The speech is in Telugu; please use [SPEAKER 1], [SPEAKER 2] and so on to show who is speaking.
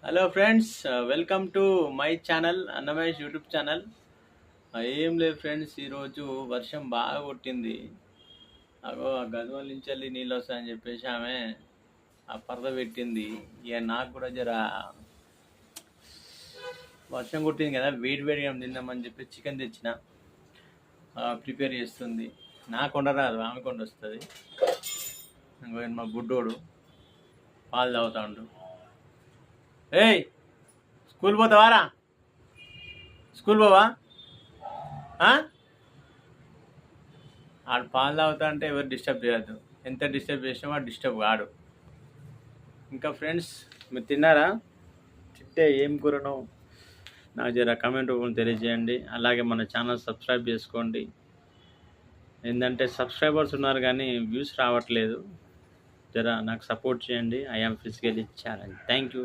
[SPEAKER 1] Hello friends, welcome to my channel Annamesh YouTube channel. ఏం లేదు ఫ్రెండ్స్, ఈరోజు వర్షం బాగా కొట్టింది. అగో ఆ గదివల నుంచి వెళ్ళి నీళ్ళు వస్తాయని చెప్పేసి ఆమె ఆ పరద పెట్టింది. ఇక నాకు కూడా జర వర్షం కొట్టింది కదా, వేడి వేడిగా తిందామని చెప్పి చికెన్ తెచ్చిన ప్రిపేర్ చేస్తుంది. నాకు వండరాదు, ఆమె కొండ వస్తుంది. మా బుడ్డోడు పాలు తాగుతా ఉండు. ఏయ్, స్కూల్ పోతావారా? స్కూల్ పోవా? ఆడు పాలు తాగుతా అంటే ఎవరు డిస్టర్బ్ చేయొద్దు. ఎంత డిస్టర్బ్ చేసినా వాడు డిస్టర్బ్ కాడు. ఇంకా ఫ్రెండ్స్, మీరు తిన్నారా? తింటే ఏం కూరనో నాకు జర కామెంట్ రూపంలో తెలియజేయండి. అలాగే మన ఛానల్ సబ్స్క్రైబ్ చేసుకోండి. ఏంటంటే సబ్స్క్రైబర్స్ ఉన్నారు కానీ వ్యూస్ రావట్లేదు. జర నాకు సపోర్ట్ చేయండి. I am physically challenge. Thank you.